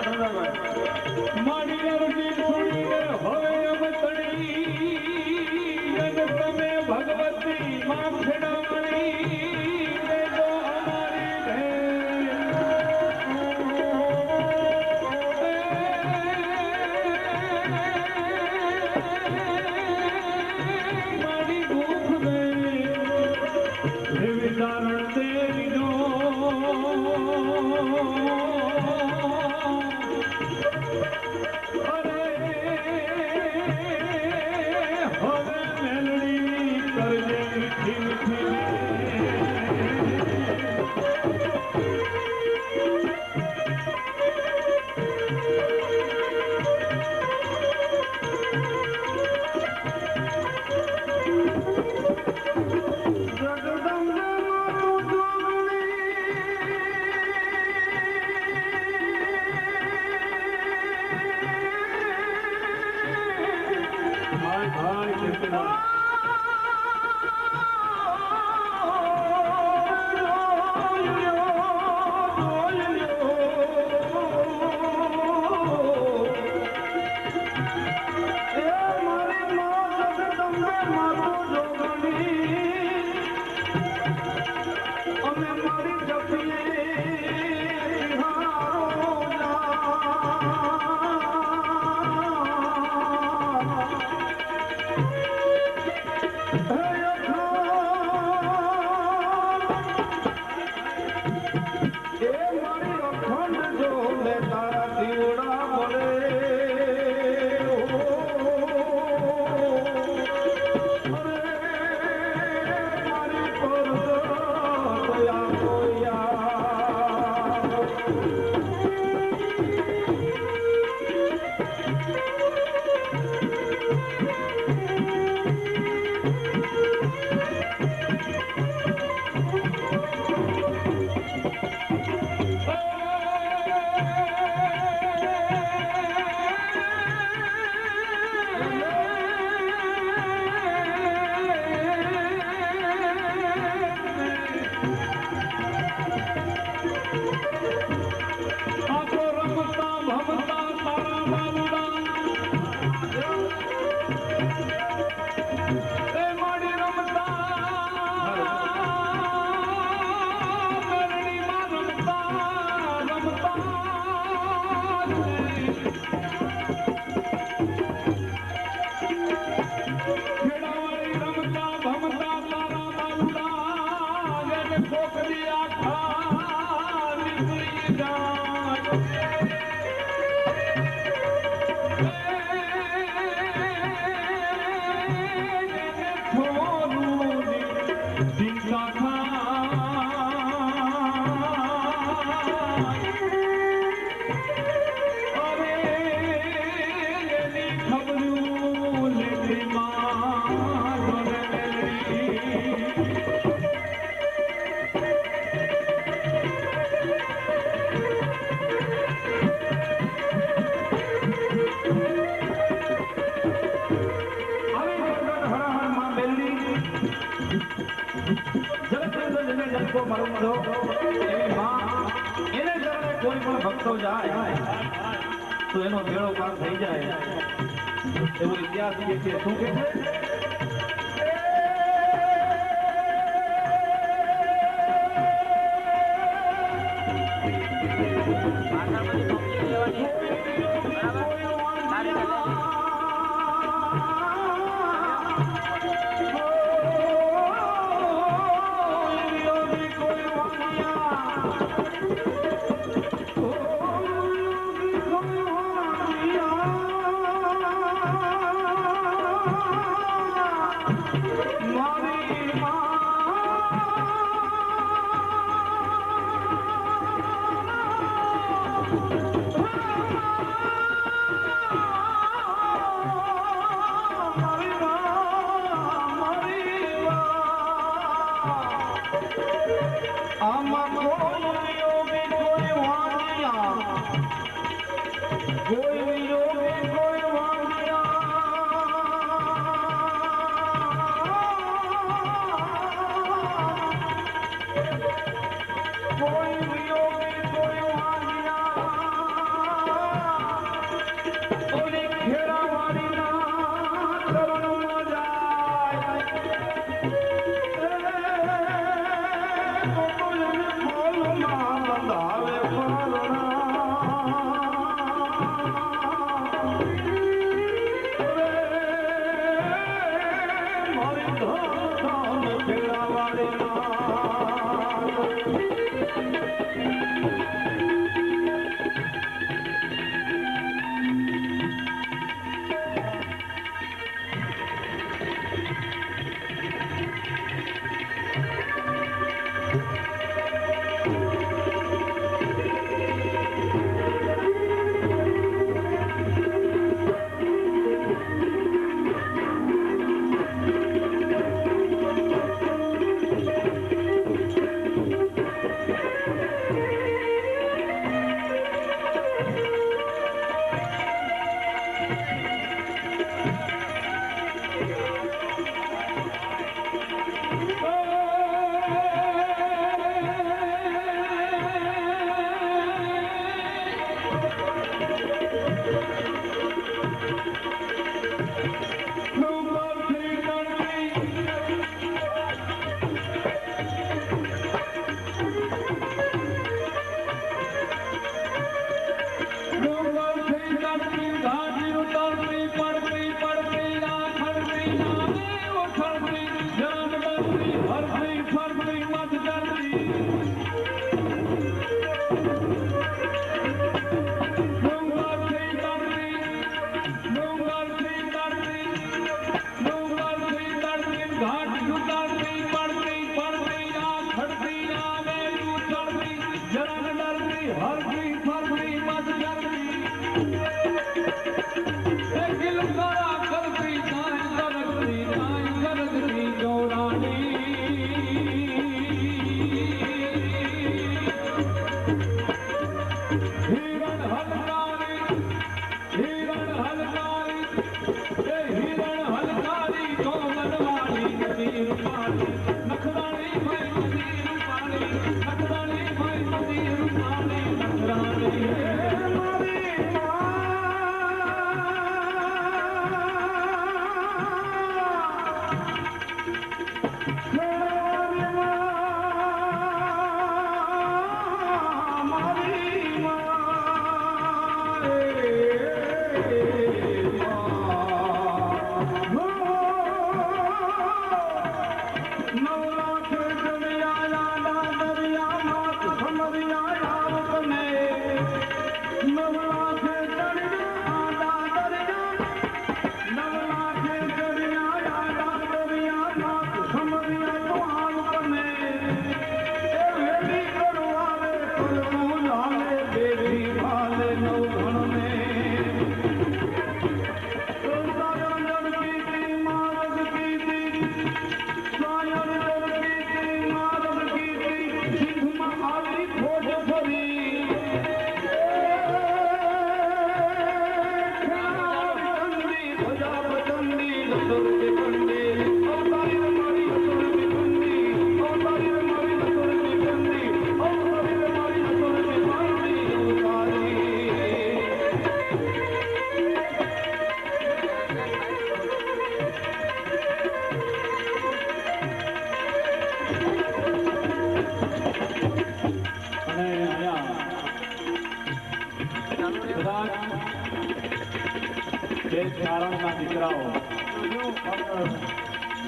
મારી અરજી સુણીને હવે અમતણી અને તમે ભગવતી માં ખેડામણી દેજો અમારી મારી ભૂખ ને વિચારણ દેવીનો ભક્તો જાય તો એનો મેળો પાર થઈ જાય એવો ઇતિહાસ કે છે. શું કે છે?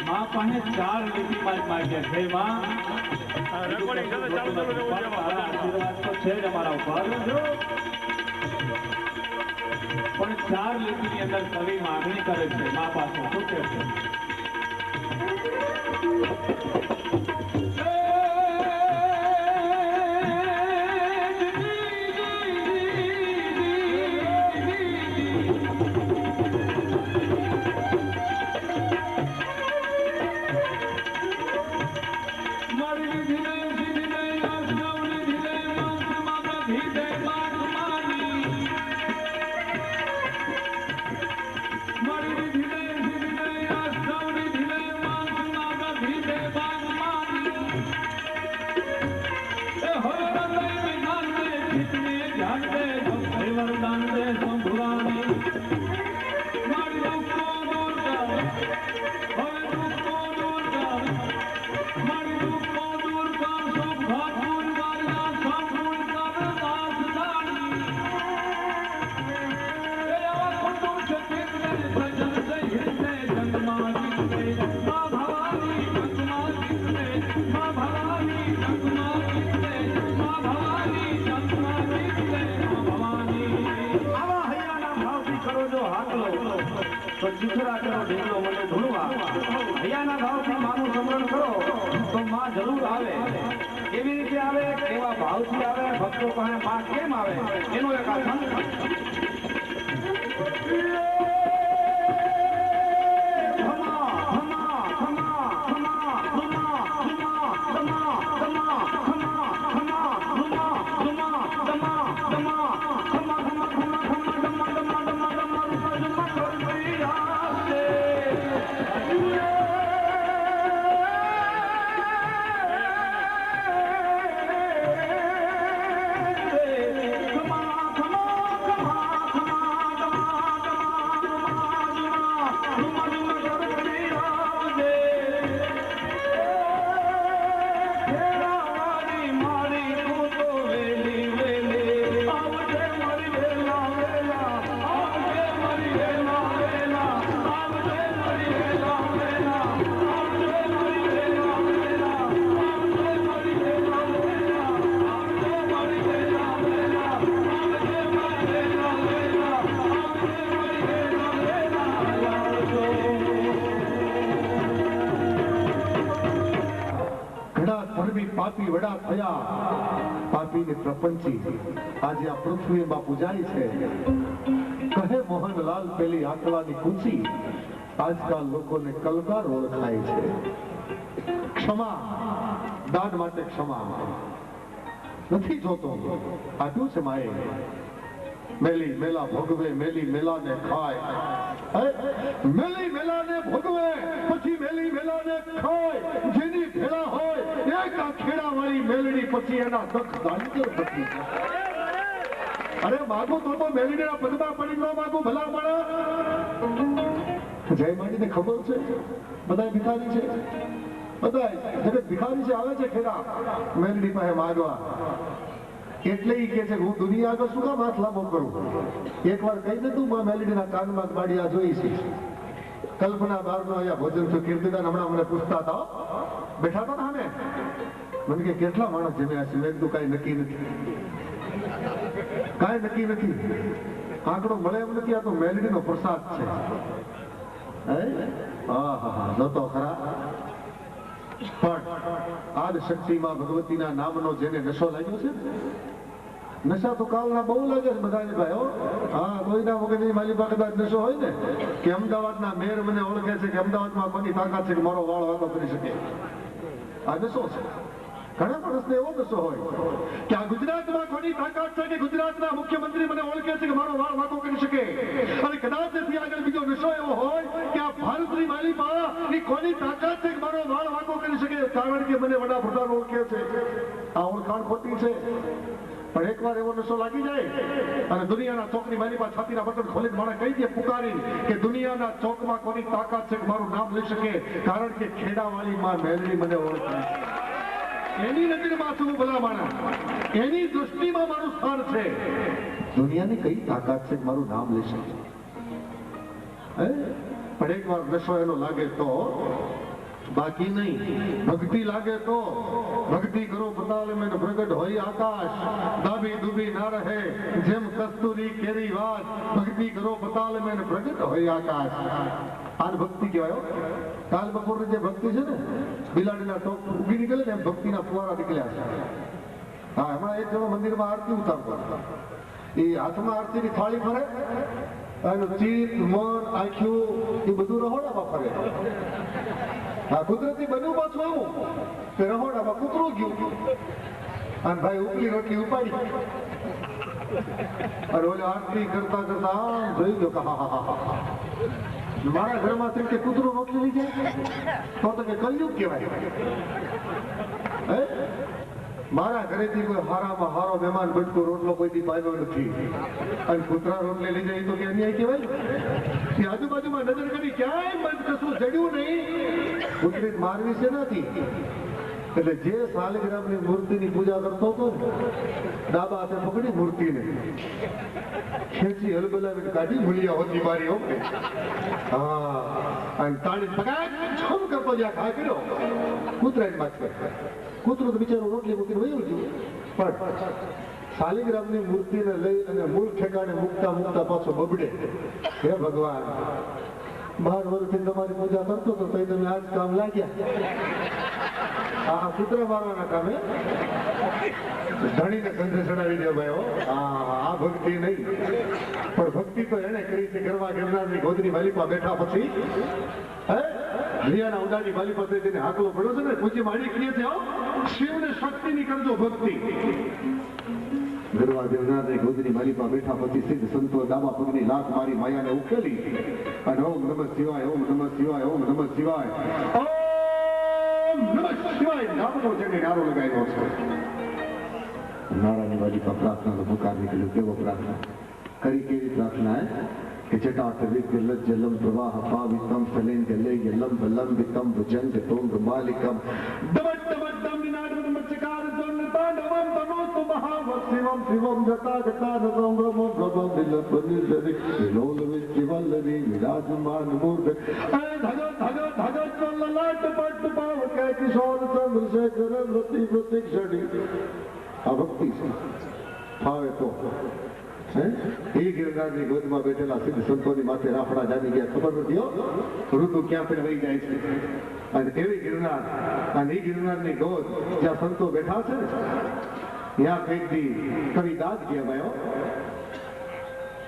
माँ पाहे 4 લીટી માં માગ્યા છે માં રેકોર્ડિંગ ચાલુ આશીર્વાદ તો છે જ અમારા ઉપર પણ 4 લીટીની અંદર કવિ માંગણી કરે છે મા પાસે શું કહે છે તો ચીખરા કરો ઢીંગલો મને ધૂળવા હૈયાના ભાવથી માનું સમરણ કરો તો માં જરૂર આવે કેવી રીતે આવે કેવા ભાવથી આવે ભક્તો પાસે માં કેમ આવે એનો એક આ પાપી વડા થયા, પાપીને પ્રપંચી આજે આ પૃથ્વીમાં પૂજાય છે. કહે મોહનલાલ પેલી આકલાની કૂચી આજકાલ લોકોને કલકાર ઓળખાય છે. ક્ષમા, દાન માટે ક્ષમા નથી જોતો, આપ્યું છે માએ. મેલી મેલા ભોગવે, મેલી મેલાને ખાય. મેલી મેલાને ભોગવે પછી મેલી મેલાને ખાય. જેની ભેળા હોય એક આ ખેડાવાળી મેલડી પછી એના દખ દાંતર બચી જાય. અરે માગો તો મેલડીના પગમાં પડી ન માગો ભલા માણા. જય માંડીને ખબર છે બધા ભિખારી છે, બધા જગત ભિખારી છે, આવે છે ખેડા મેલડી પાસે માગવા. એટલે ઈ કે છે હું દુનિયા આગળ શું કામ હાથ લાંબો કરું. એકવાર કહી દે તું મેલડીના કાનમાં બાડિયા જોઈ છે. કલ્પના બારનો અહીંયા ભોજન થયું, કીર્તિદાન હમણાં મને પૂછતા હતા, બેઠા હતા ને મને કે કેટલા માણસ જમ્યા છે. મેં કીધું કાંઈ નક્કી નથી, કાંઈ નક્કી નથી. આંકડો મળે એમ નથી, આ તો મેલડીનો પ્રસાદ છે. જોતો ખરા. પણ આદ શક્તિમાં ભગવતીના નામનો જેને નશો લાગ્યો છે, નશા તો કાલના બહુ લાગે છે બધાને ભાઈ. હા, કોઈના વગરની માલી પાસે કદાચ નશો હોય ને કે અમદાવાદના મેયર મને ઓળખે છે કે અમદાવાદમાં કોની તાકાત છે કે મારો વાળ વાતો કરી શકે, આ નશો છે. ઘણા માણસને એવો નશો હોય કે આ ગુજરાતમાં કોની તાકાત છે કે ગુજરાતના મુખ્યમંત્રી મને ઓળખે છે કે મારો વાળ વાતો કરી શકે. અને કદાચ તેથી આગળ બીજો નશો એવો હોય કે આ ભારતની માલિકા ની કોની તાકાત છે કે મારો વાળ વાતો કરી શકે, કારણ કે મને વડાપ્રધાન ઓળખે છે. આ ઓળખાણ ખોટી છે. પણ એકવાર એવો નશો લાગી જાય અને દુનિયાના ચોકની માલિકા છાતીના બટન ખોલીને માણસ કહી દે પુકારી કે દુનિયાના ચોકમાં કોની તાકાત છે કે મારું નામ લઈ શકે, કારણ કે ખેડાવાળી માં મેલડી મને ઓળખે. એની નજરમાં છું ભલા માણસ, એની દૃષ્ટિમાં મારું સ્થાન છે. દુનિયાની કઈ તાકાત છે કે મારું નામ લઈ શકે. પણ એકવાર નશો એનો લાગે તો બાકી નહીં. ભક્તિ લાગે તો ભક્તિ કરો પતાલ મેં પ્રગટ હોય આકાશ. દાબી દુબી ના રહે જેમ કસ્તુરી કેરી વાત. ભક્તિ કરો પતાલ મેં પ્રગટ હોય આકાશ. આજ ભક્તિ કહેવાય. કાલ બપોરની જે ભક્તિ છે ને, બિલાડીના ટોપ ઉભી નીકળે ને એમ ભક્તિના ફુવારા નીકળ્યા છે. હા, હમણાં એક જણો મંદિરમાં આરતી ઉતારતો, એ હાથમાં આરતીની થાળી ફરે અને ચિત્ત મન આંખ્યું એ બધું રહોડામાં ફરે. હા, કુદરતી બન્યું પાછું આવું કે રહોડામાં કૂતરું ગયું અને ભાઈ ઉપલી રોટલી ઉપાડી અને ઓલે આરતી કરતા કરતા આમ જોઈ ગયો કે હા મારા ઘરમાંથી કે કૂતરું રોટલી લઈ જાય તો કે કલયુગ કહેવાય. મારા ઘરેથી કોઈ હારામાં હારો મહેમાન બટકો રોટલો કોઈથી પામ્યો નથી અને કૂતરા રોટલી લઈ જાય તો કે અન્યાય કહેવાય. એ આજુબાજુમાં નજર કરી ક્યાંય બંધ કશું જડ્યું નહીં. કૂતરી મારવી છે નથી. એટલે જે શાલિગ્રામની મૂર્તિની પૂજા કરતો હતો ને, ડાબા હાથે પકડી મૂર્તિને ખેંચી હલબલાવી કાઢી ભૂલિયા હોતી મારી હો. હા, અને તાળી પગાડ છમ કરતો જ્યાં ખા કર્યો કૂતરાની માથે. કૂતરું તો બિચારું રોટલી મૂકીને વયું ગયું. પણ શાલિગ્રામની મૂર્તિને લઈ અને મૂળ ઠેકાણે મૂકતા મૂકતા પાછો બબડે. હે ભગવાન, 12 વર્ષથી તમારી પૂજા કરતો તો તમે આજ કામ લાગ્યા. આ કૂતરા મારવાના કામે ધણીને કંઠે ચડાવી દે ભાઈ. આ ભક્તિ નહીં. પણ ભક્તિ તો એને કરી છે ગરવા ગિરનારની ગોદની માલિકા બેઠા પછી હરિયાના ઉડાની માલિકા તેને હાકલો પડ્યો છે ને પૂછી માડી કહે છે શિવને શક્તિની કરજો ભક્તિ. ગરવા દેવનાથની ગોદની માલિકા બેઠા પછી સિદ્ધ સંતો ડાબા પગની લાત મારી માયાને ઉકેલી અને ઓમ નમઃ શિવાય, ઓમ નમઃ શિવાય, ઓમ નમઃ શિવાય, ઓમ નમઃ શિવાય નામનો જેને નારો લગાવ્યો છે. નારાની માલિકા પ્રાર્થનાનો પુકાર નીકળ્યો. કેવો પ્રાર્થના કરી, કેવી પ્રાર્થના કે જટાટ વિદ્ય લજ્જલમ પ્રવાહ પાવિતમ ફલેન ગલે યલમ બલમ વિતમ ભુજંગ તોમ માલિકમ દમટ દમટ દમ વિનાદ નમસ્કાર જોન તાંડવમ તનોસ્તુ મહાવસિવમ શિવમ જટા જટા નમ બ્રહ્મ બ્રહ્મ વિલપ નિર્જરી વિલોલ વિજ્જવલ્લરી વિરાજમાન મૂર્ધ ધગ ધગ ધગ ચલલાટ પટ પાવ કે કિશોર ચંદ્રશેખર રતિ પ્રતિક્ષણી. આ ભક્તિ છે. ફાવે તો એ ગિરનારની ગોદમાં બેઠેલા સિદ્ધ સંતોની માથે રાફડા જામી ગયા ખબર નથી હો ઋતુ ક્યાં પણ વહી જાય છે અને એવી ગિરનાર અને એ ગિરનારની ગોદ જ્યાં સંતો બેઠા છે ને ત્યાં કંઈક દી કવિ દાદ કહેવાય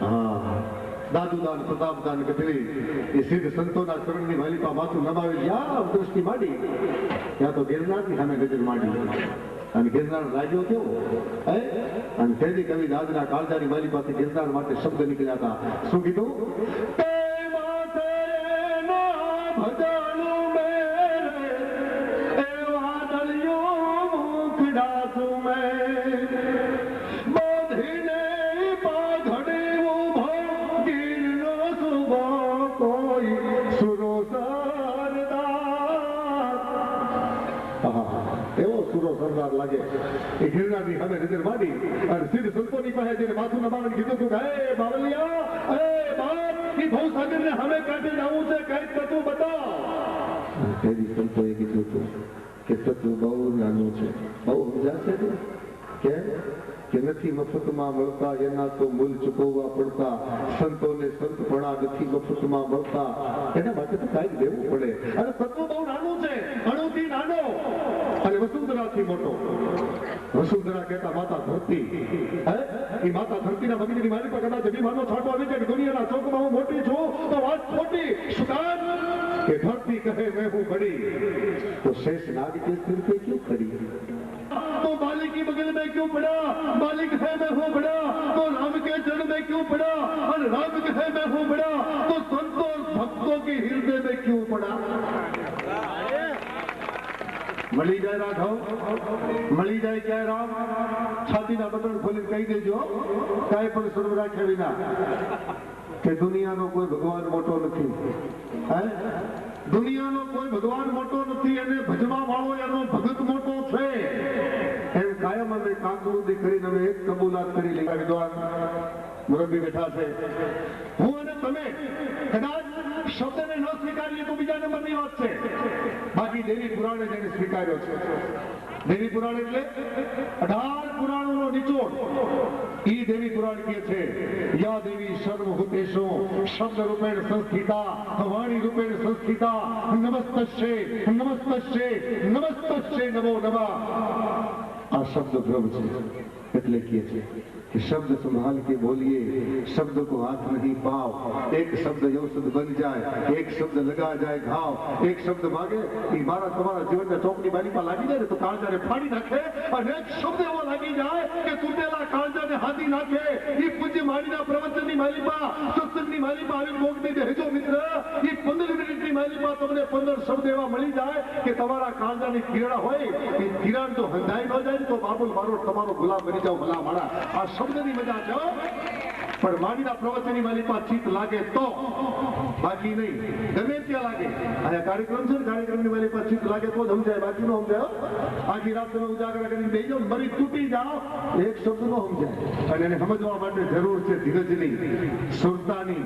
હા દાદુદાન પ્રતાપદાન કથળી એ સિદ્ધ સંતોના ચરણની માલિપા માથું નમાવી જ્યાં દૃષ્ટિ માંડી ત્યાં તો ગિરનારની સામે નજર માંડી અને ગિરનાર લાગ્યો કેવો હે અને તેથી કવિ દાદના કાળજાની માલી પાસે ગિરનાર માટે શબ્દ નીકળ્યા હતા શું કીધું તે માથે ના ભજાનું મેરે એ વાદળિયો મુખડા સુમે બાંધીને પાઘડે ઉભો ગીરનો સુબો કોઈ સુરો એવો સુરો સરદાર લાગે એ ગિરનારની સામે નજર માંડી અને સિદ્ધ સંતોની પાસે જઈને માથું નમાવીને કીધું હતું કે હે બાવલિયા હે બાપ એ ભવસાગરને સામે કાઢે જવું છે કઈક તત્વ બતાવ તેથી સંતોએ કીધું હતું કે તત્વ બહુ નાનું છે બહુ સમજાશે કે નથી મફતમાં મળતા એના તો મૂલ ચૂકવવા પડતા સંતોને સંતપણા નથી મફતમાં મળતા એના માટે તો કાંઈક દેવું પડે અને તત્વ બહુ નાનું છે અણુથી નાનો અને વસુંધરાથી મોટો વસુંધરા કહેતા માતા ધરતી એ માતા ધરતીના ભગીની મારી પર કદાચ અભિમાનનો છાંટો આવી જાય કે દુનિયાના ચોકમાં હું મોટી છું તો વાત ખોટી શું કામ કે ધરતી કહે મેં હું બડી તો शेष नाग के सिर पे क्यों खड़ी तो मालिक की बगल में क्यों पड़ा मालिक है मैं हूँ बड़ा तो राम के चरण में क्यों पड़ा और राम है मैं हूँ बड़ा तो संतों और भक्तों के हृदय में क्यों पड़ा મળી જાય રાઘવ મળી જાય ક્યાંય રામ છાતીના બટન ખોલીને કહી દેજો કાંઈ પણ સર્વ રાખ્યા વિના કે દુનિયાનો કોઈ ભગવાન મોટો નથી હે દુનિયાનો કોઈ ભગવાન મોટો નથી અને ભજવા વાળો એનો ભગત મોટો છે એમ કાયમ અમે કાકુરુદી કરીને અમે એક કબૂલાત કરી લઈ વિદ્વાન મુરબ્બી બેઠા છે હું અને તમે કદાચ શબ્દને ન સ્વીકારીએ તો બીજા નંબરની વાત છે બાકી દેવી પુરાણે જેને સ્વીકાર્યો છે દેવી પુરાણ એટલે 18 પુરાણોનો નિચોડ ઈ દેવી પુરાણ કહે છે યા દેવી સર્વભૂતેષુ શબ્દ રૂપેણ સંસ્થિતા વાણી રૂપેણ સંસ્થિતા નમસ્તસ્ય નમસ્તસ્ય નમસ્તસ્ય નમો નમઃ આ શબ્દ બ્રહ્મ છે એટલે કહે છે कि शब्द संभाल के बोलिए शब्द को हाथ नहीं पाओ एक शब्द औषध बन जाए एक शब्द लगा जाए घाव एक शब्द मांगे कि मारा तुम्हारा जीवन में चौकनी बाली पर लागी जाए तो कालजा ने फाड़ी नाखे और एक शब्द एवो लागी जाए कि तूटेला कालजा ने हाथी नाखे ये पूज्य मारीना प्रवचन ની માલિપા સત્સંગની માલિપા આવી ભોગની દેજો મિત્ર એ 15 મિનિટની માલિપા તમને 15 શબ્દ એવા મળી જાય કે તમારા કાલજાની કિરણા હોય એ કિરણ જો હંધાઈ ન જાય તો બાબુલ મારો તમારો ગુલામ બની જાવ ભલા મારા આ શબ્દની મજા છે પણ મારીના પ્રવચનની માલિપા ચિત્ત લાગે તો બાકી નહીં ગમે ત્યાં લાગે આ કાર્યક્રમ છે કાર્યક્રમની માલિપા ચિત્ત લાગે તો સમજાય બાકી નો સમજાય આખી રાત તમે ઉજાગરા કરીને બેસી જાઓ મરી તૂટી જાઓ એક શબ્દ નો સમજાય અને એને સમજવા માટે જરૂર છે ધીરજની સુરતાની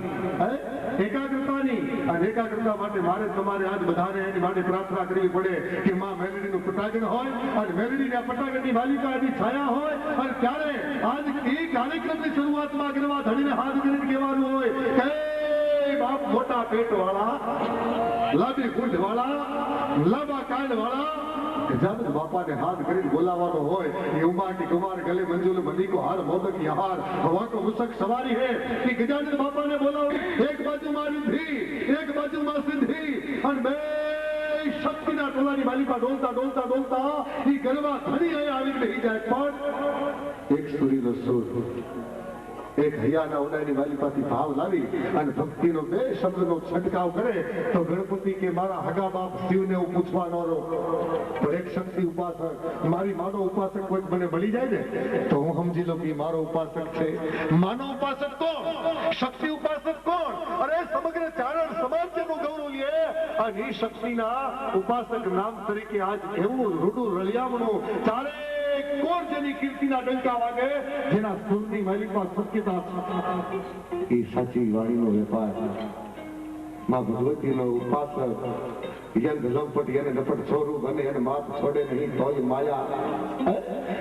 એકાગ્રતાની અને એકાગ્રતા માટે મારે તમારે આજ બધાને એની માટે પ્રાર્થના કરવી પડે કે માં મેલડીનું પટાગણ હોય અને મેલડીના પટાગણની માલિકા એની છાયા હોય અને ત્યારે આજ એ કાર્યક્રમની શરૂઆતમાં ગરવા ધણીને હાથ કરીને કહેવાનું હોય કે બાપ મોટા પેટ વાળા લાંબી કુંડ વાળા લાંબા કાંડ વાળા જબ બાપાને હાથ કરીને બોલાવાનો હોય એ ઉમા की कुमार गले मंजूल मनी को हार मोदक हार हवा को मुसक सवारी है कि गजानन बापा ने बोला एक बाजू मारी थी एक बाजू में सिंधी और मैं शक्तिना टोलानी मालिका डोलता डोलता डोलता ये गरबा धनी है આવી રહી જાય પણ એક સુરીનો સુર એક હૈયાના ઉડાની માલિપાથી ભાવ લાવી અને ભક્તિનો બે શબ્દનો છંટકાવ કરે તો ગણપતિ કે મારા હગા બાપ શિવને હું પૂછવાનો રહો તો એક શક્તિ ઉપાસક મારી માનો ઉપાસક કોઈ મને મળી જાય ને તો હું સમજી લો કે મારો ઉપાસક છે માનો ઉપાસક કોણ શક્તિ ઉપાસક કોણ અરે સમગ્ર ચારણ સમાજ તેનું ગૌરવ લે અને એ શક્તિના ઉપાસક નામ તરીકે આજ એવું રૂડું રળિયામણું ચારે કોણ જેની કીર્તિના ડંકા વાગે જેના સુરની માલિકા સત્યતા એ સાચી વાણીનો વેપાર માં ભગવતીનો ઉપાસક યંગ લંપટ એને નફટ છોરું બને એને માત છોડે નહીં તોય માયા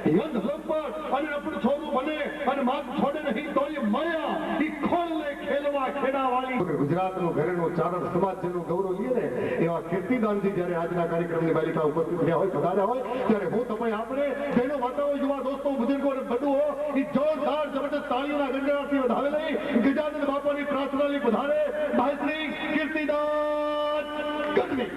યંગ લંપટ અને નફટ છોરું બને અને માત છોડે નહીં તોય કોઈ માયા ઈ ખોળને ખેલવા ખેડાવાળી ગુજરાતનું ઘરેણું ચારણ સમાજ જેનું ગૌરવ લે ને એવા કીર્તિદાનજી જ્યારે આજના કાર્યક્રમની બાલિકા ઉપસ્થિત રહ્યા હોય પધાર્યા હોય ત્યારે હું તમે આપણે બહેનો માતાઓ યુવા દોસ્તો બુજુર્ગો અને બડુઓ ઈ જોરદાર જબરદસ્ત તાળીઓના ગણગણાટથી વધાવે લઈ ગજાનંદ બાપાની પ્રાર્થનાની પધારે ભાઈ શ્રી કીર્તિદાન ગઢવી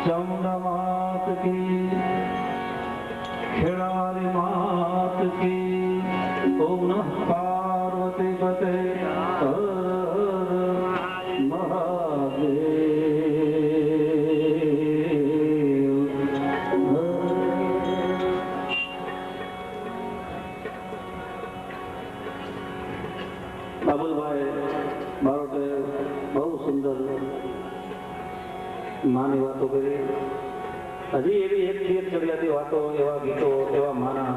चामुंडा मात की, खेड़ावाली मात की, ओम नमः पार्वती पते બાબુભાઈ બારોટે બહુ સુંદર માની વાતો કરી. હજી એવી એક ચડિયાતી વાતો, એવા ગીતો, એવા માના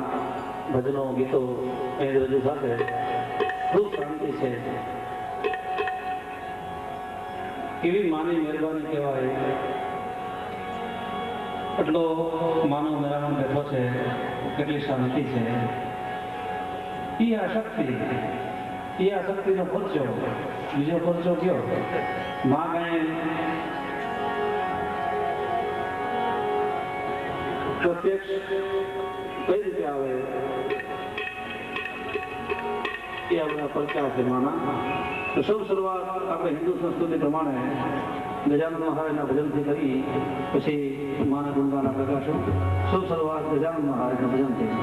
ભજનો ગીતો એની રજૂ સાથે ખૂબ શાંતિ છે. એવી માની મહેરબાની કહેવાય. એટલો માનવ મેળામાં બેઠો છે, કેટલી શાંતિ છે. એ આ શક્તિનો પરચો, બીજો પરચો કયો? માં કાંઈ પ્રત્યક્ષ કઈ રીતે આવે એ આપણા પરચા છે માના. તો સૌ શરૂઆત આપણે હિન્દુ સંસ્કૃતિ પ્રમાણે ગજાનંદ મહારાજના ભજનથી કરી, પછી માના ગુણગાન આપણે ગાશું. સૌ શરૂઆત ગજાનંદ મહારાજના ભજનથી.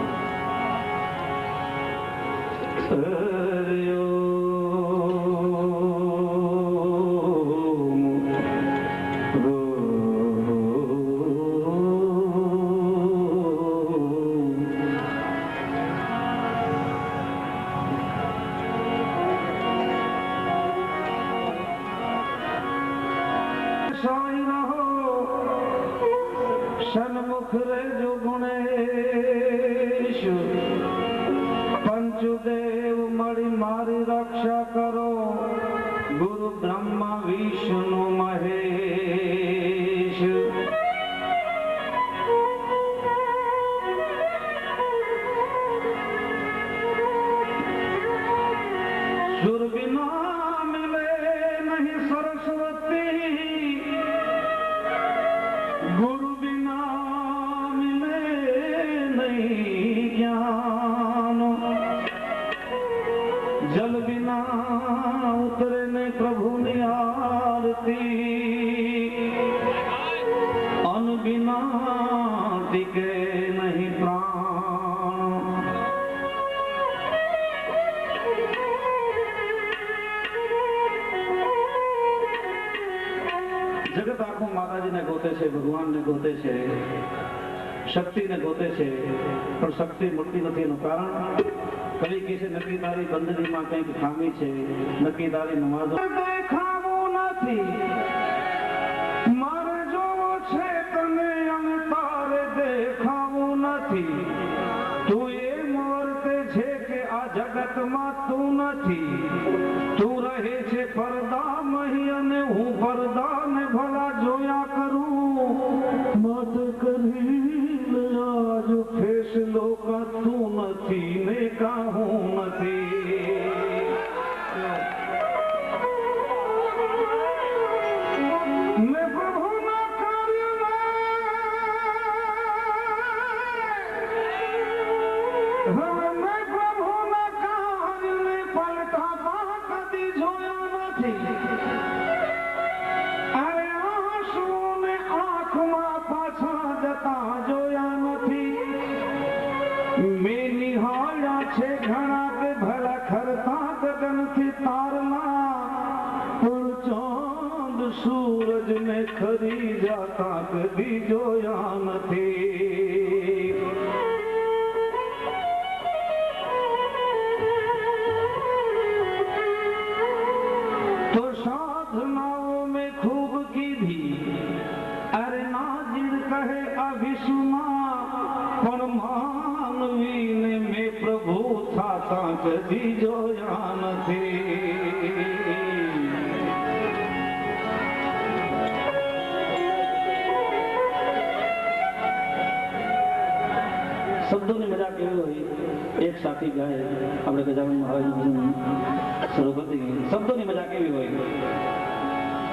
सन्मुख रे जो गुणेश पंचदेव मणि मारी रक्षा करो, गुरु ब्रह्मा विष्णु महेश. सुर बिना मिले नहीं सरस्वती, गुरु बिना मिले नहीं ज्ञान, जल बिना उतरे नहीं प्रभु ने आरती, अन्न बिना टिके नहीं प्राण. जगत आखों माताजी ने गोते से, भगवान ने गोते से, शक्ति ने गोते से, पर शक्ति मुक्ति નથી એનું કારણ કલી કે છે નક્કી તારી બંદગીમાં કંઈક ખામી છે, નક્કી તારી નમાઝો દેખાવું નથી, મારે જોવો છે તને અને તારે દેખાવું નથી, તું છે કે આ જગતમાં તું નથી, તું રહે છે પડદામાં અને હું પડદાને ભલા જોયા કરું, માટે કરીને આજ ફેસલો કા તું નથી ને કા હું નથી. ને પ્રભુના કાર્યને હવે મેં પ્રભુના કાર્યને પલટાતા કદી જોયા નથી. અરે આંસુઓને આંખમાં પાછા જતા જોયા નથી. મેં નિહાળ્યા છે ઘણા કે ભલા ખરતા ગગનથી તારલા, પણ ચાંદ સૂરજ ને ખરી જાતા કદી જોયા નથી. तो साधनाओं में खूब कीधी, अरे नाजिर कहे अभी सुना, पण मानवीने में प्रभु थाता कदी जोया નથી. શબ્દોની મજા કેવી હોય, એક સાથી ગાય આપણે ગજાનન મહારાજનું શરૂ કરી. શબ્દોની મજા કેવી હોય.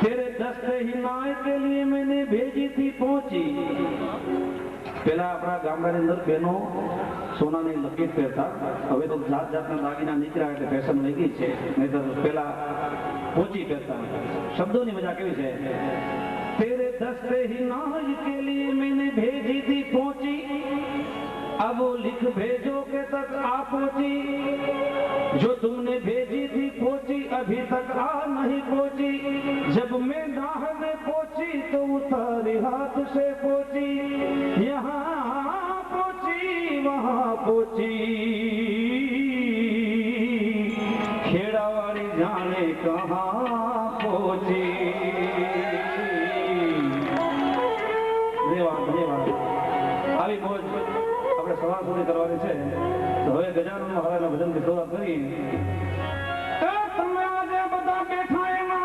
તેરે દસ્તે હિનાય કે લીએ મેને ભેજી થી પહોંચી. પેલા આપણા ગામડાની અંદર બહેનો સોનાની લકીર પહેરતા, હવે તો જાત જાતના દાગીના નીકળ્યા એટલે ફેશન વહી ગઈ છે, નહીં તો પેલા પહોંચી પહેરતા. શબ્દોની મજા કેવી છે. तेरे दस्ते हिनाय के लिए मैंने भेजी थी पहुंची, अब वो लिख भेजो के तक आ पहुंची, जो तुमने भेजी थी पहुंची अभी तक आ नहीं पहुंची, जब मैं राह में पहुंची तो उतारे हाथ से पहुंची, यहाँ पहुंची वहाँ पहुंची, खेड़ावाड़ी जाने कहाँ पहुंची. આવી મોજ આપણે સવાર સુધી કરવાની છે. તો હવે ગજાનન મહારાજના ભજનથી શરૂઆત કરી. તમે આજે બધા બેઠા એમાં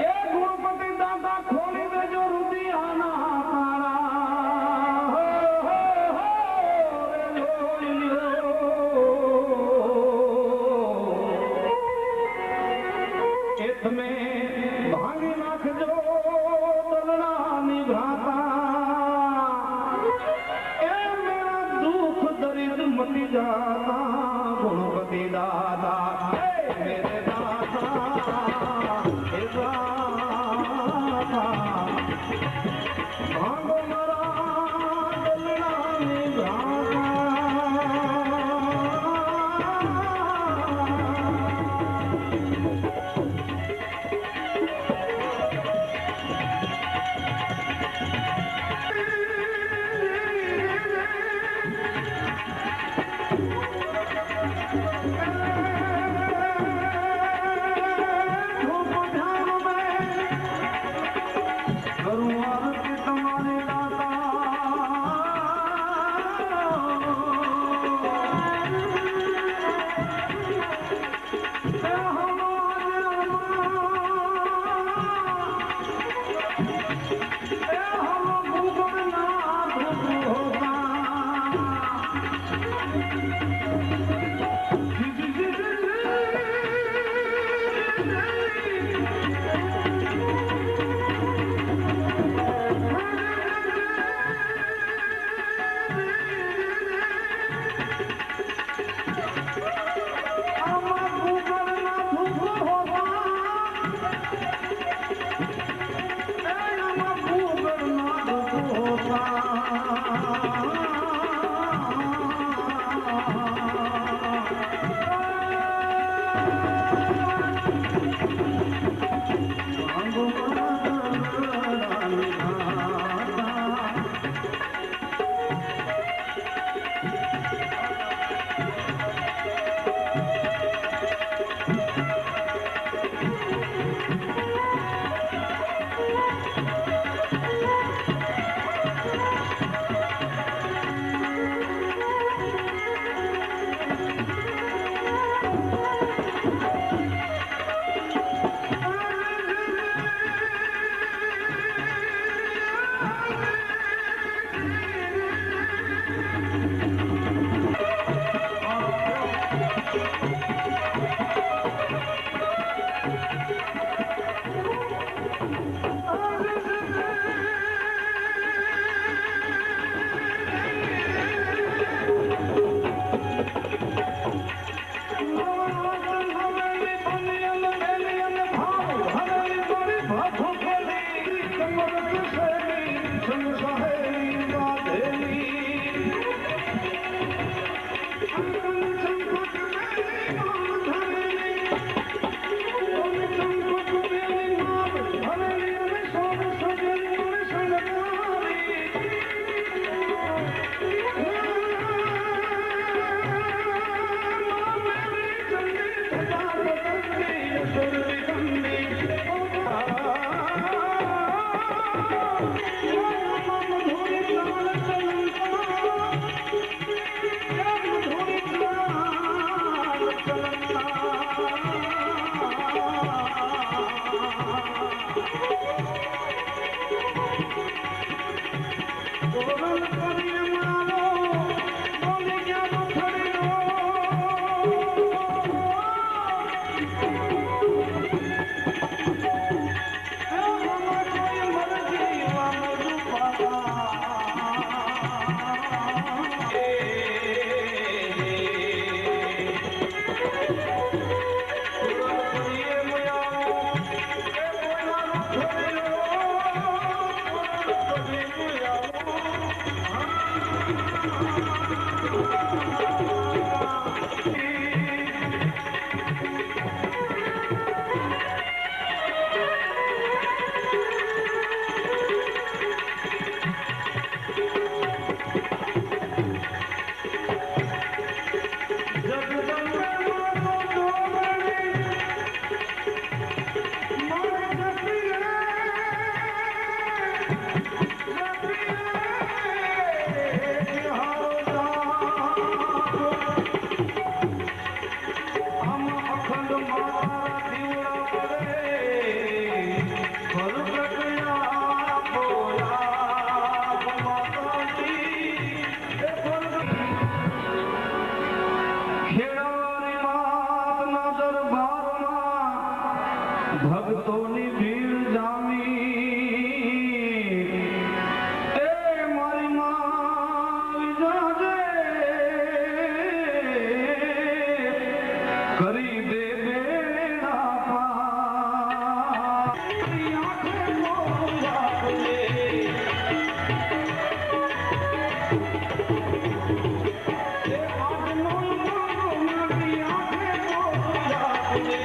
એ ગુણપતિ દાદા ખોલી દેજો રુદિયાના તાળા. એ તમે ભાંગી નાખજો मती जाता गुणपति दादा मेरे दाता हे दाता भागो मरा दलनानी भागा. ભક્તોની ભીડ જામી એ મારી માં વિજાજે કરી દે બેડા પાર આંખે મોયા લે એ આજનો મારી આંખે મોયા લે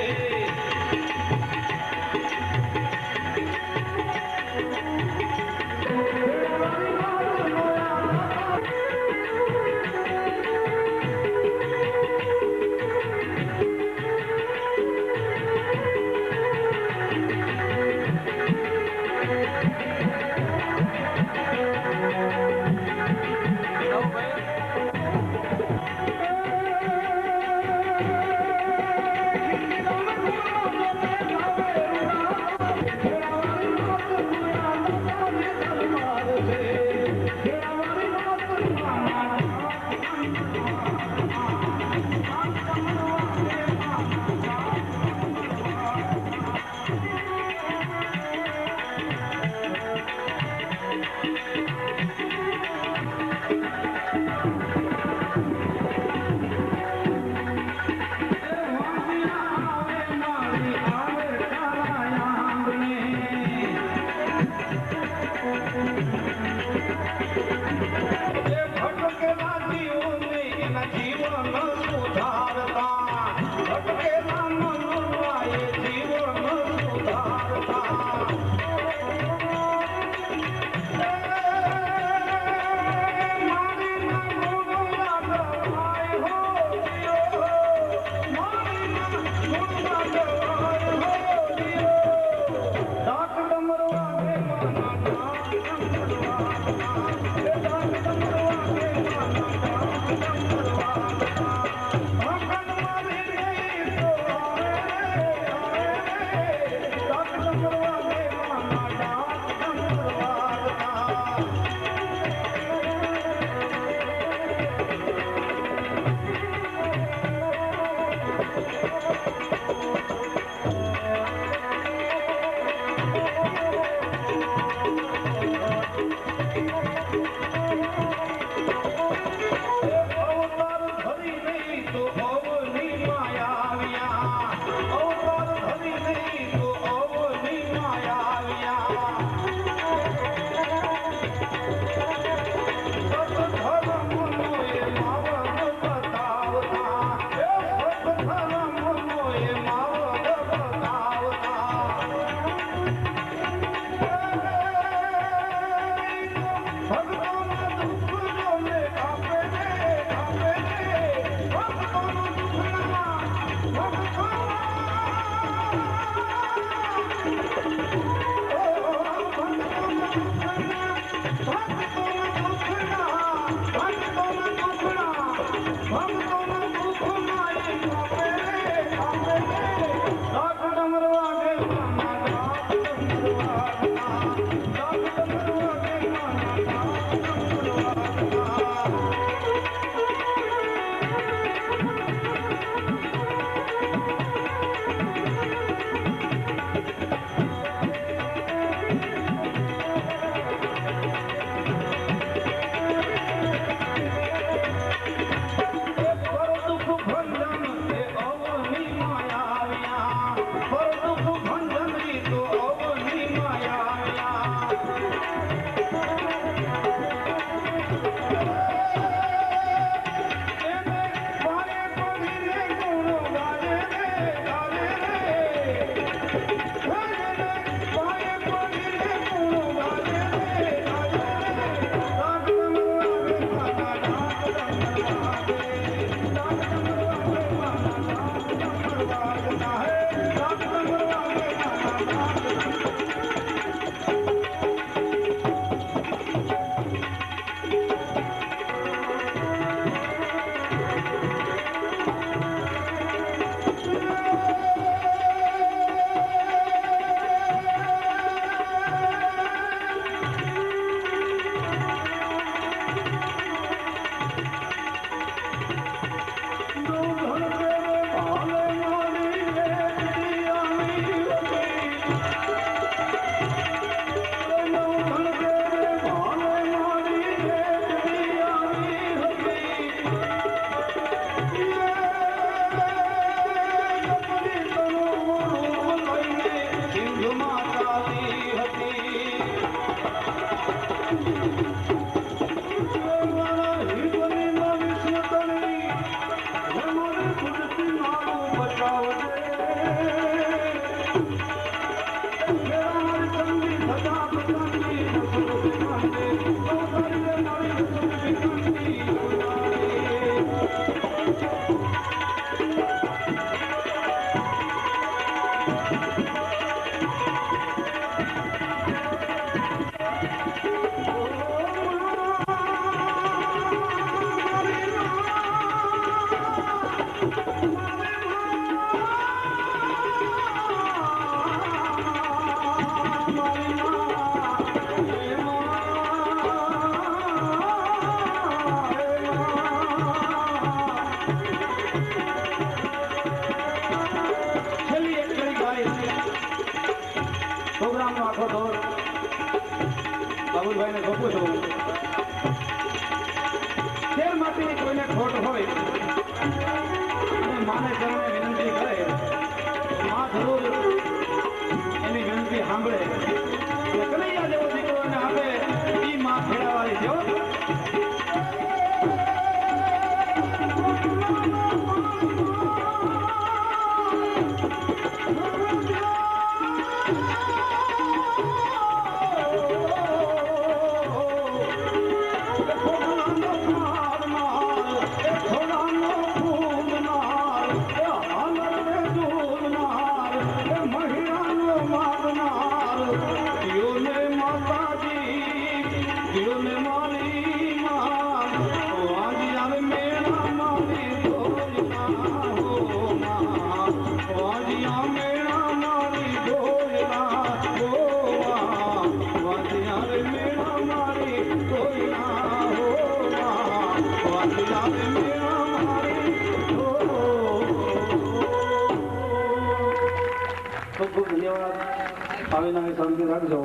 આવીને શાંતિ રાખજો.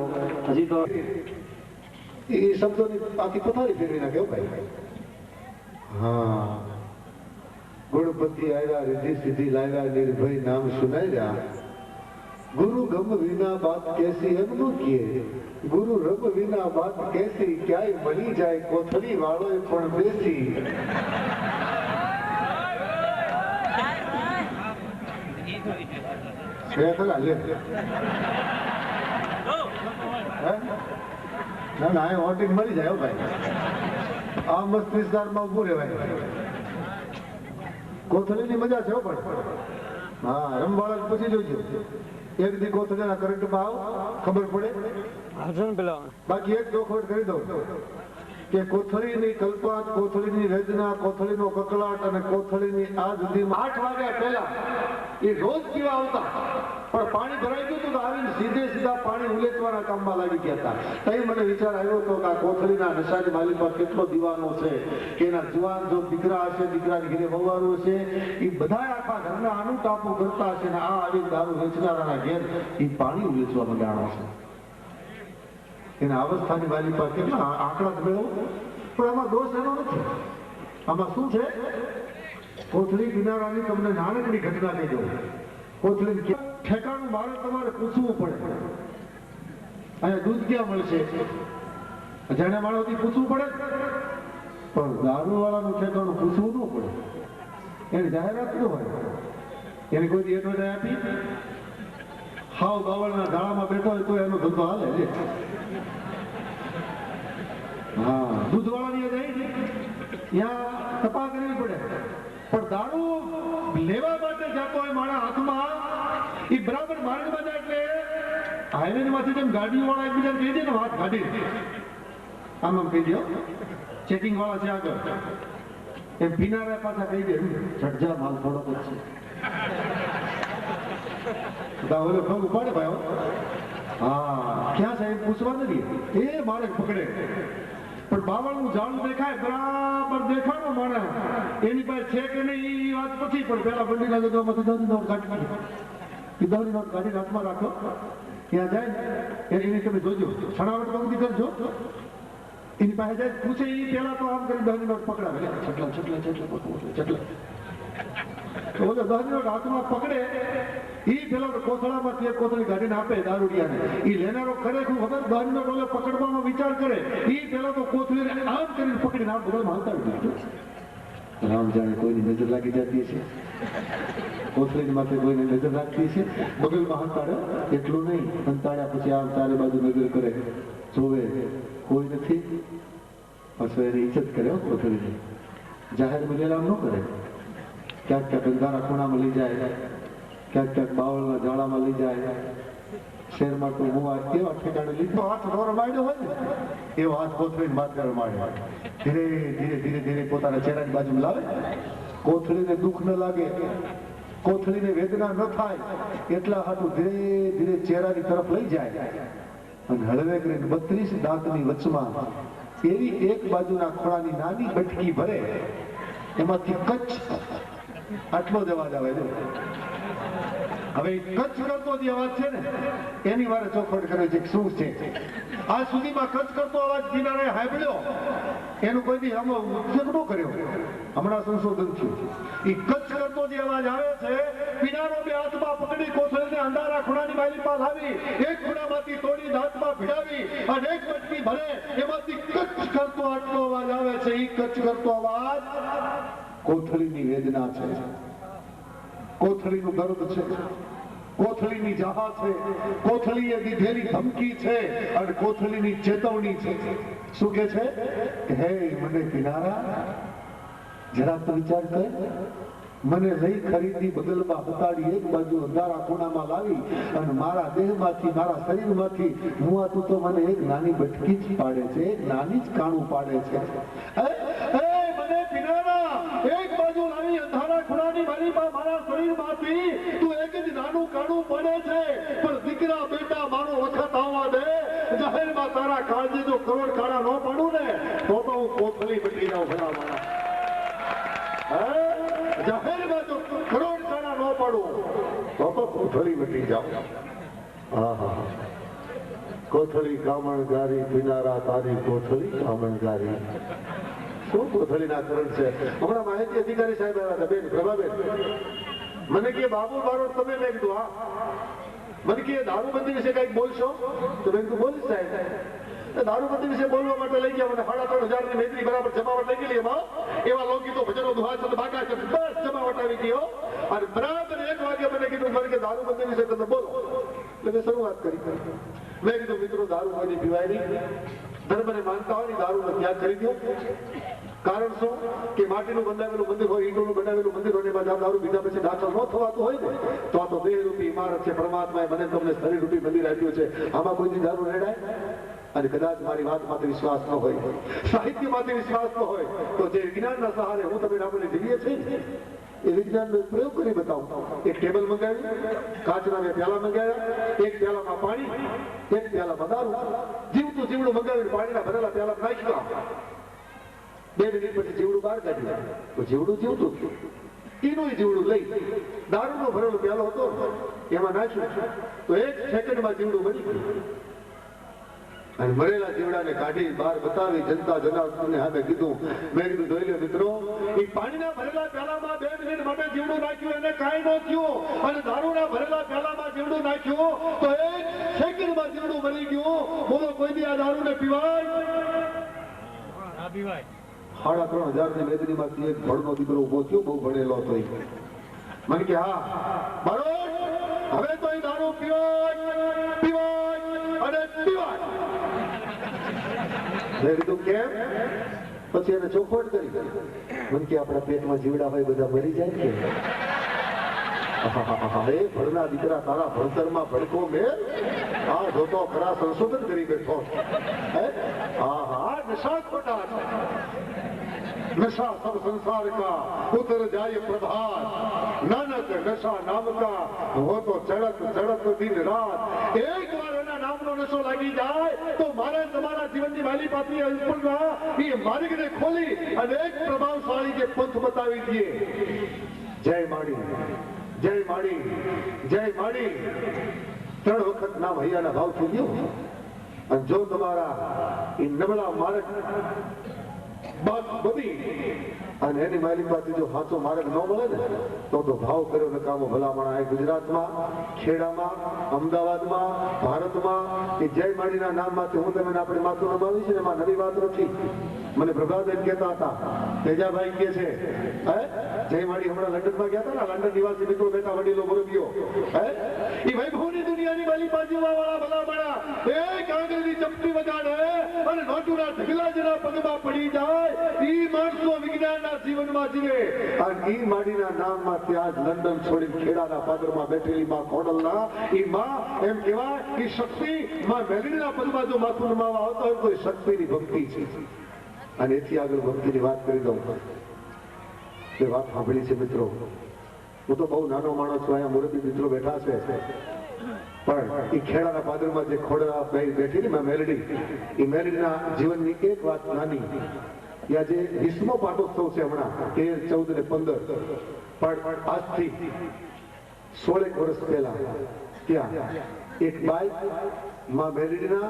હજી તો એ શબ્દોની આખી પથારી ફેરવી નાખે હો ભાઈ. હા, ગુણપતિ આવ્યા, रिद्धि सिद्धि लाव्या, निर्भय नाम सुनाव्या. गुरु गम विना बात कैसी એમ નો કહે, ગુરુ રબ વિના બાત કેસી, ક્યાંય મળી જાય કોથળી વાળો પણ બેસી. ખરા લે હે? ના ના, અહીં હોટિંગ મળી જાય હો ભાઈ. આ મસ્ત વિસ્તારમાં ઉભું રહેવાય. કોથળીની મજા છે હો પણ. હા, રમવાળા પૂછી જોજો. એક દી કોથળીના કરંટમાં આવ, ખબર પડે. બાકી એક ચોખવટ કરી દઉં કે કોથળીની કલ્પાત, કોથળીની વેદના, કોથળીનો કકળાટ અને કોથળીની આ સુધીમાં 8 વાગ્યા પહેલા એ રોજ પીવા આવતા, પણ પાણી ભરાઈ ગયું હતું તો આવીને સીધા પાણી ઉલેચવાના કામમાં લાગી ગયા હતા. તઈ મને વિચાર આવ્યો હતો કે આ કોથળીના નશાની માલિક પર કેટલો દીવાનો છે, કે એના જુવાન જો દીકરા હશે, દીકરાની ઘરે વહુવારો છે, એ બધા આખા ઘરના આનું ટાપુ કરતા હશે ને આ આવી દારૂ વેચનારાના ઘેર એ પાણી ઉલેચવા મંડાણો છે. એના અવસ્થાની વાલી પર કેટલા આંકડા મેળવો, પણ આમાં દોષ એનો નથી. આમાં શું છે, કોથળી કિનારાની તમને નાનકડી ઘટના કહી દઉં. કોથળી ઠેકાણું મારે તમારે પૂછવું પડે, અહીંયા દૂધ ક્યાં મળશે અજાણ્યા માણસથી પૂછવું પડે, પણ દારૂ વાળાનું ઠેકાણું પૂછવું ન પડે. એની જાહેરાત ન હોય, એને કોઈ એડવર્ટાઈઝ આપી, હાવ બાવળના ઝાડામાં બેઠો હોય તો એનો ધંધો હાલે. હા, દૂધવાળાની ત્યાં તપાસ કરવી પડે, પણ દારૂ લેવા માટે જતો હોય મારા હાથમાં, એ બરાબર માર્ગમાં જાય એટલે હાઈવે માંથી જેમ ગાડીઓ વાળા એકબીજા કહી દે ને, હાથ કાઢી આમ કહી દો, ચેકિંગ વાળા છે આગળ, એમ પીનારા પાછા કહી દે ઝટજા માલ થોડોક જ છે. ઓલો પગ ઉપાડે ભાઈ. હા, ક્યાં સાહેબ પૂછવા નથી, એ મારે પકડે. પણ બાવળનું ઝાડું દેખાય, બરાબર દેખાડો માણસ એની પાસે છે કે નહીં એ વાત પછી, પણ પેલા બંડીના જગ્યામાંથી દોરી નોટ કાઢી દોરી નોટ કાઢીને હાથમાં રાખો, ત્યાં જાય એની તમે જોજો, છણાવટ પગથી કરજો. એની પાસે જાય પૂછે, એ પેલા તો આમ કરી દોરી નોટ પકડાવે, તો બોલો દોરી નોટ હાથમાં પકડે, એ પેલા કોથળામાંથી એક કોથળી કાઢીને આપે દારૂડિયાને. એ લેનારો ખરેખર ખબર દોરી નોટ ઓલે પકડવાનો વિચાર કરે, એ પેલા તો કોથળીને આમ કરીને પકડીને આમ બધા હાલતા દીધું. રામ જાણે કોઈની નજર લાગી જતી છે, કોથળીની માથે કોઈની નજર રાખતી છે, બગલમાં હંતાડે. એટલું નહીં, હંતાડ્યા પછી આમ ચારે બાજુ નજર કરે, જોવે કોઈ નથી, પાછો એની ઇજ્જત કરે કોથળીની. જાહેર બનેલામ ન કરે, ક્યાંક ક્યાંક અંધારા ખૂણામાં લઈ જાય, ક્યાંક ક્યાંક બાવળના ઝાડામાં લઈ જાય. શહેરમાં તો હું કેવા ઠેકાણે લીધો હાથ નો રમાડ્યો હોય ને એવો હાથ કોથળીને માથે રમાડ્યો. ધીરે ધીરે ધીરે ધીરે પોતાના ચહેરાની બાજુ લાવે, કોથળીને દુઃખ ન લાગે, કોથળીને વેદના ન થાય એટલા હાથું ધીરે ધીરે ચહેરાની તરફ લઈ જાય અને હળવે કરીને 32 દાંતની વચમાં એવી એક બાજુના ખોળાની નાની બટકી ભરે, એમાંથી કચ્છ આટલો જ અવાજ આવે છે. હવે કચ્છ કરતો જે અવાજ છે ને એની વારે ચોખવટ કરે છે શું છે. આજ સુધીમાં કચ્છ કરતો અવાજ કિનારે સાંભળ્યો, એનું કોઈ દી આમાં ઉપયોગ ન કર્યો, હમણાં સંશોધન થયું. એ કચ્છ કરતો જે અવાજ આવે છે, કિનારો બે હાથમાં પકડી કોથળીને અંધારા ખૂણાની બાજુ પાસે આવી, એક ખૂણામાંથી તોડી દાંતમાં ભીડાવી અને એક બટકી ભરે, એમાંથી કચ્છ કરતો આટલો અવાજ આવે છે. એ કચ્છ કરતો અવાજ કોથળીની વેદના છે, કોથળીનું દર્દ છે, કોથળીની જાહા છે, કોથળીએ દીધેલી ધમકી છે અને કોથળીની ચેતવણી છે. શું કે છે કે હે મને કિનારા જરા તો વિચાર કર, મને લઈ ખરીદી બગલમાં હતાડી એક બાજુ અંધારા ખૂણામાં લાવી અને મારા દેહમાંથી મારા શરીરમાંથી મુઆતું તો મને એક નાની બટકી જ પાડે છે, એક નાની જ કાણું પાડે છે. મને કિનારા એક બાજુ લાવી અંધારા ખૂણાની મારી મારા શરીરમાંથી તું એક જ નાનું કાણું પડે છે, પણ દીકરા બેટા મારો વખત આવવા દે, જાહેરમાં તારા કાળજી જો કરોડ કાણા ન પાડું ને તો હું કોથળી બટી જાઉં. ભલા મારા જાહેરમાં જો કરોડ કાણા ન પાડું તો કોથળી બટી જાઉં. હા હા, કોથળી કામણગારી પીનારા તારી કોથળી કામણગારી. શું કોથળીના કરણ છે? હમણાં માહિતી અધિકારી સાહેબ આવ્યા હતા, બેન પ્રભાબેન. મને કે બાબુ મારો તમે, મેં કીધું હા. મને કે દારૂબંધી વિશે કઈક બોલશો? તો મેં કીધું બોલીશ સાહેબ. દારૂબંધી વિશે બોલવા માટે લઈ ગયા મને 3,500 ની મેદની બરાબર જમાવટ લઈ ગયેલી. એમાં એવા લોકગીતો ભજનો દુહા છંદ બાકા છંદ બસ જમાવટ આવી ગયો. અને બરાબર 1 વાગે મને કીધું મને કે દારૂબંધી વિશે તમે બોલો. એટલે મેં શરૂઆત કરી. મેં કીધું મિત્રો દારૂ કોઈ પીવાય નહીં. ધર્મને માનતા હોય ને દારૂનો ત્યાગ કરી દો. કારણ શું કે માટીનું બંધાવેલું મંદિર હોય, ઈંટોનું બનાવેલું મંદિર હોય, એમાં દારૂ બીજા પછી દાખલ ન થવાતું હોય ને તો આ તો દેહરૂપી ઇમારત છે. પરમાત્માએ મને તમને શરીરરૂપી મંદિર આપ્યું છે. આમાં કોઈ દારૂ રેડાય? અને કદાચ મારી વાત માટે વિશ્વાસ ન હોય, સાહિત્ય માટે વિશ્વાસ ન હોય તો જે વિજ્ઞાનના સહારે હું તમે આપણે જીવીએ છીએ એ વિજ્ઞાનનો પ્રયોગ કરી બતાવું. એક ટેબલ મંગાવ્યું, કાચના 2 પ્યાલા મંગાવ્યા, એક પ્યાલામાં પાણી, એક પ્યાલામાં દારૂ. જીવતું જીવડું મંગાવીને પાણીના ભરેલા પ્યાલા નાખ્યા. 2 મિનિટ પછી જીવડું બહાર કાઢ્યું તો જીવડું જીવતું એનું જીવડું લઈ દારૂનો ભરેલો પ્યાલો હતો એમાં નાખ્યું તો 1 સેકન્ડમાં જીવડું બની ગયું. અને મરેલા જીવડાને કાઢી બહાર બતાવી જનતા જનાવરને સામે કીધું, મેં કીધું જોઈ લો મિત્રો, એ પાણીના ભરેલા પ્યાલામાં 2 મિનિટ માટે જીવડું નાખ્યું એને કાંઈ ન થયું. અને દારૂના ભરેલા પ્યાલામાં જીવડું નાખ્યું તો 1 સેકન્ડમાં જીવડું મરી ગયું. બોલો કોઈ દી આ દારૂને પીવાય? ના પીવાય. 3,500 ની મેદનીમાંથી એક ભણનો દીકરો ઉભો થયો, બહુ ભણેલો હતો. મને કે હા બરોબર, હવે તો દારૂ પીવાય અને પીવાય. મેં કીધું કેમ? પછી એને ચોખવટ કરી. મને કે આપણા પેટમાં જીવડા હોય બધા મરી જાય કે? હે ભણના દીકરા, તારા ભણતરમાં ભડકો મેં આ જોતો ખરા સંશોધન કરી બેઠો. નશા ખોટા नशा सब संसार का उतर जाए प्रभात, नानक नशा नाम का हो तो चढ़त चढ़त दिन रात. एक बार એના નામનો નશો લાગી જાય તો મારે તમારા જીવનની વાલી પાત્રી ઉપરના એ માર્ગને ખોલી અને એક પ્રભાવશાળી જે પંથ બતાવી દઈએ. જય માડી, જય માડી, જય માડી. 3 વખત નામ હૈયાના ભાવ થઈ ગયો. અને જો તમારા એ નબળા માર્ગ બાદ બધી અને એની માલિક પાસે જો સાચો માર્ગ ન મળે ને તો ભાવ કર્યો નકામો ભલામણ. આ ગુજરાતમાં, ખેડામાં, અમદાવાદમાં, ભારતમાં એ જય માડીના નામમાંથી હું તમને આપણે માથું નમાવી છે ને એમાં નવી વાત નથી. મને પ્રભાબેન કહેતા હતા, તેજાભાઈ કે છે જય માડી હમણાં લંડનમાં ગયા હતા ને, લંડન નિવાસી મિત્રો બેઠા વડીલો મુરબીઓ, એ વૈભવની દુનિયાની વાલી બાજુમાં વાળા ભલામણા એક આંગળીની ચપટી વગાડે અને નોટુના ઢગલા જેના પગમાં પડી જાય. ઈ માણસો વિજ્ઞાનના જીવનમાં જીવે. અને ઈ માડીના નામમાં ત્યાં જ લંડન છોડી ખેડાના પાદરમાં બેઠેલી માં ખોડલના ઈ માં એમ કહેવાય કે શક્તિ માં મેલડીના પદમાં જો માથું નમાવા આવતા હોય તો એ શક્તિની ભક્તિ છે. અને એથી આગળ ભક્તિની વાત કરી દઉં. એ વાત સાંભળી છે મિત્રો. હું તો બહુ નાનો માણસ છું, અહીંયા મુરબી મિત્રો બેઠા છે, પણ એ ખેડાના પાદરમાં જે ખોડલા બેઠી ને મેલડી, એ મેલડીના જીવનની એક વાત નાની. ત્યાં જે 20મો પાટોત્સવ છે હમણાં 13, 14 ને 15, પણ આજથી 16 વર્ષ પહેલા ત્યાં એક બાઈ માં મેલડીના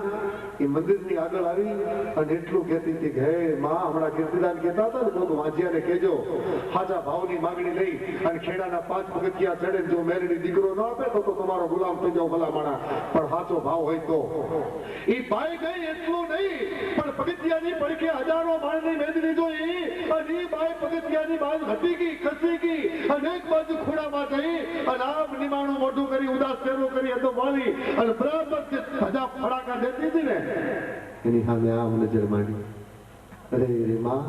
એ મંદિરની આગળ આવી અને એટલું કહેતી હતી કે હે માં, હમણાં કીર્તિદાન કહેતા હતા ને બધું વાંચિયાને કહેજો સાચા ભાવની માંગણી લઈ અને ખેડાના 5 પગથિયા ચડે જો મેલડી દીકરો ન આપે તો તમારો ગુલામ થઈ જાવ ભલામણા, પણ સાચો ભાવ હોય તો. એ બાઈ ગઈ એટલું નહીં, પણ પગથિયાની પડખે હજારો માણસની મેદની જોઈ અને એ બાઈ પગથિયાની બાજુ હટી ગઈ, ખસી ગઈ અને એક બાજુ ખૂણામાં જઈ અને આમ નિમાણું મોઢું કરી ઉદાસ ચહેરો કરી હતો વાળી અને બરાબર હજા ફડાકા દેતી હતી ને એની સામે આમ નજર માંડી. અરે રે માં,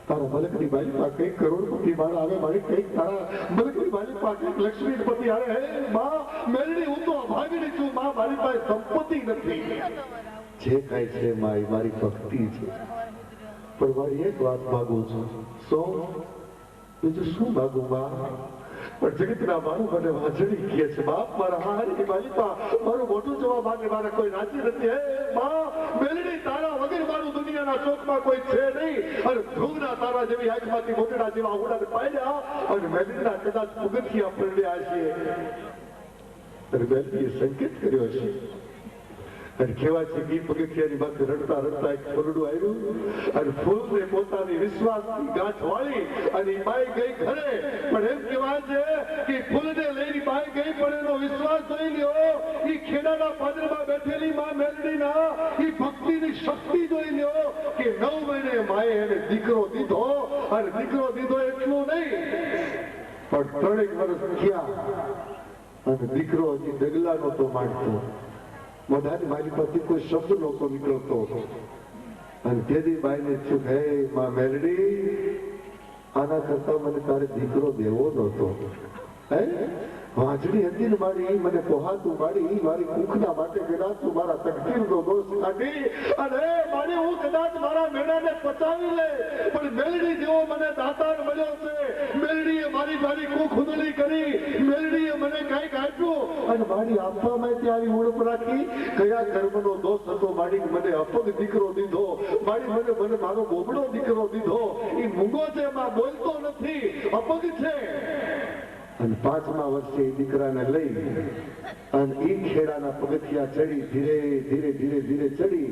તારા મલકની બાજી પાસે કઈક કરોડપતિ મારા આવે, મારી કઈક તારા મલકની બાજી પાસે કઈક લક્ષ્મીપતિ આવે. હે માં મેલડી, હું તો અભાગીની છું માં, મારી પાસે સંપત્તિ નથી. જે કાંઈ છે માં એ મારી ભક્તિ છે. પણ મારી એક વાત માગું છું. બીજું શું માગું માં? પણ જગતના મારું મને વાંચડી કહે છે બાપ, મારા હારી માલિકા મારું મોટું જોવા માટે મારે કોઈ રાજી નથી. હે માં મેલડી, તારા વગર મારું દુનિયાના ચોકમાં કોઈ છે નહીં. અને ધ્રુવના તારા જેવી આંખમાંથી મોટેડા જેવા ઉડાને પાડ્યા અને મેલડીના કદાચ પગથિયા પડ્યા છે. અને મેલડીએ સંકેત કર્યો છે અને કહેવાય છે કે પગથિયાની માથે રડતા રડતા એક ફૂલડું આવ્યું અને ફૂલને પોતાની વિશ્વાસની ગાંઠ વાળી અને બાઈ ગઈ ઘરે. પણ એમ કહેવાય છે કે ફૂલને લઈને બાઈ ગઈ પણ એનો વિશ્વાસ જોઈ લ્યો. એ ખેડાના પાદરમાં બેઠેલી માં મેલડીના એ ભક્તિની શક્તિ જોઈ લ્યો કે 9 મહિને માએ એને દીકરો દીધો. અને દીકરો દીધો એટલું નહીં પણ 3 વર્ષ થયા અને દીકરો હજી ડગલા નહોતો માંડતો. મોઢાની મારી પાસે કોઈ શબ્દ નહોતો નીકળતો. અને તેથી બાઈને થયું, હે માં મેલડી, આના કરતા મને તારે દીકરો દેવો નહોતો. હે વાંચડી હતી ને મારી, મને પોહાતું મારી મારી કુખના માટે કદાચ તું મારા તકદીરનો દોષ કાઢી અને મારી હું કદાચ મારા મેળાને પચાવી લે. પણ મેલડી જેવો મને દાતાર મળ્યો છે. મેલડીએ મારી મારી કુખ ઉદળી કરી. મેલડીએ મને કંઈક આપ્યું અને મારી આપવામાં આવી ઉણપ રાખી. કયા કર્મનો દોષ હતો મારી? મને અપંગ દીકરો દીધો. મારી મને મારો બોબડો દીકરો દીધો. એ મૂંગો છે, એમાં બોલતો નથી, અપંગ છે. અને 5મા વર્ષે એ દીકરાને લઈ અને એ ખેડાના પગથિયા ચડી ધીરે ધીરે ધીરે ધીરે ચડી.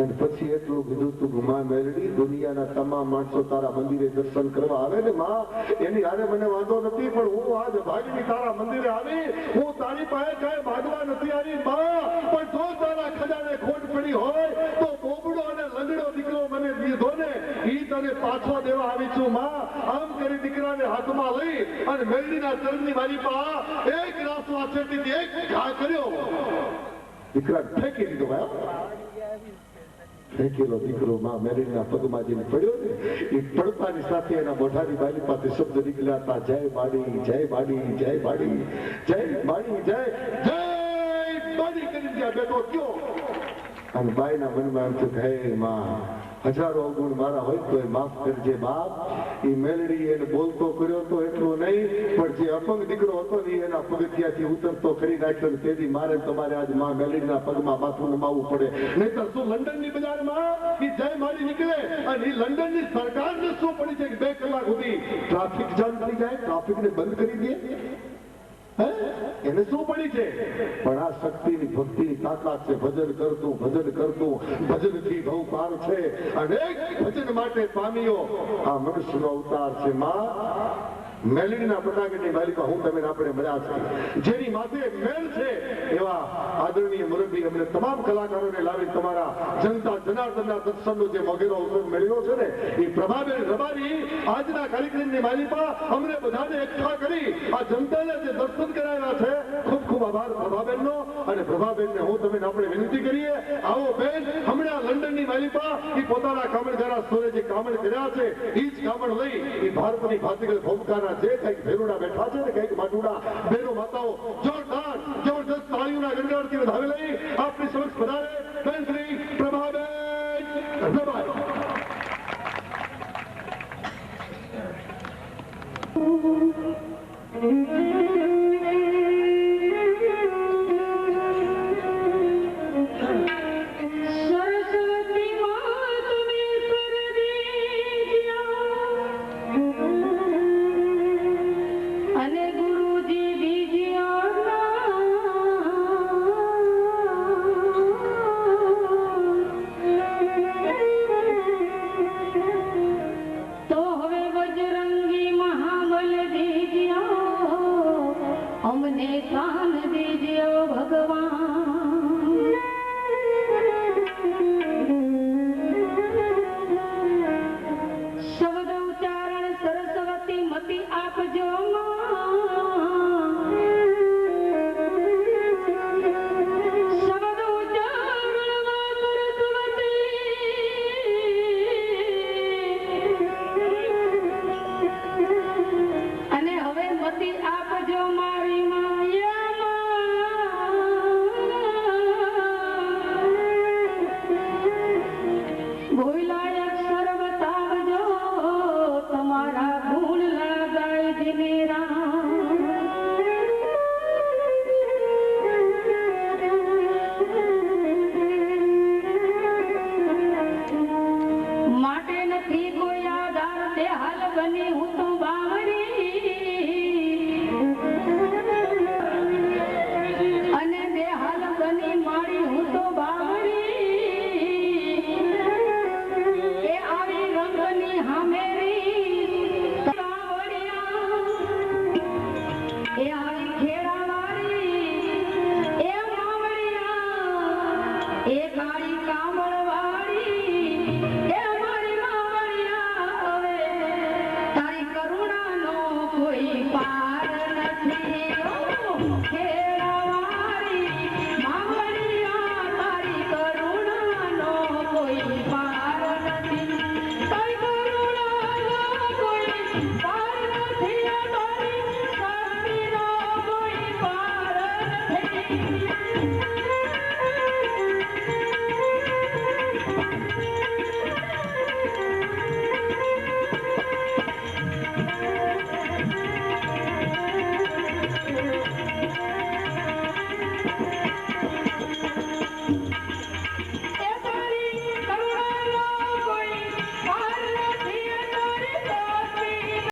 અને પછી એટલું કીધું તું, માં મેલડી, દુનિયાના તમામ માણસો તારા મંદિરે દર્શન કરવા આવે ને માં, એની હારે મને વાંધો નથી, પણ હું આજ ભાગીને તારા મંદિરે આવી. હું તારી પાસે કઈ ભાગવા નથી આવી માં. પણ જો તારા ખજાને ખોટ પડી હોય તો બોબડો અને લંગડો દીકરો મને દીધો ને, ઈ તને પાછો દેવા આવી છું માં. આમ કરી દીકરાને હાથમાં લઈ અને મેલડીના ચરણની મારી પાસે એક રાસ વાછરથી એક ઘા કર્યો. દીકરા ફેંકી દીધો. ભાઈ ફેંકેલો દીકરો માં મેલડીના પગમાં જઈને પડ્યો ને, એ પડતાની સાથે એના મોઢાની બારી પાસે શબ્દ નીકળ્યા હતા, જય બાડી, જય બાડી, જય બાડી, જય બાડી, જય જય બાડી કરી ત્યાં બેઠો કયો. અને બાઈના મનમાં એમ થયું, હે માં, હજારો અવગુણ મારા હોય તો એ માફ કરજે બાપ. એ મેલડી એને બોલતો કર્યો તો એટલું નહીં, પણ જે અપંગ દીકરો હતો ને એના પગથિયાથી ઉતરતો કરી નાખ્યો. તેથી મારે તમારે આજ માં મેલડીના પગમાં માથું નમાવવું પડે. નહીતર શું લંડનની બજારમાં એ જય મારી નીકળે અને એ લંડનની સરકારને શું પડી છે કે 2 કલાક સુધી ટ્રાફિક જામ થઈ જાય, ટ્રાફિકને બંધ કરી દે. એને શું પડી છે? પણ આ શક્તિની ભક્તિની તાકાત છે. ભજન કરતું ભજનથી બહુ પાર છે. અનેક ભજન માટે પામીઓ આ મનુષ્યનો અવતાર છે. માં મેલડીના પ્રતાપની માલિકા હું તમે આપણે મળ્યા છે. જેની માથે મેલ છે એવા આદરણીય મુરબ્બી અમને તમામ કલાકારોને લાવી તમારા જનતા જનાર્દનના દર્શનનો જે મોગેરો અવસર મળ્યો છે ને, એ પ્રભાબેન રબારી આજના કાર્યક્રમની માલિકા અમને બધાને એકઠા કરી આ જનતાને જે દર્શન કરાવ્યા છે. ખૂબ ખૂબ આભાર પ્રભાબેનનો. અને પ્રભાબેનને હું તમે આપણે વિનંતી કરીએ, આવો બેન, હમણાં લંડનની માલિકા એ પોતાના કામણગારા સ્તરે જે કામણ કર્યા છે એ જ કામણ લઈ એ ભારતની ભાતીગળ ભૂમિકાના જે કઈક ભેરુડા બેઠા છે ને, કઈક માટુડા બેનો માતાઓ જોરદાર જબરદસ્ત તાળીઓના ગણગણથી વધાવી લઈ આપની સમક્ષ પધારે બેન શ્રી પ્રભાબેન રબારી. આપજો માં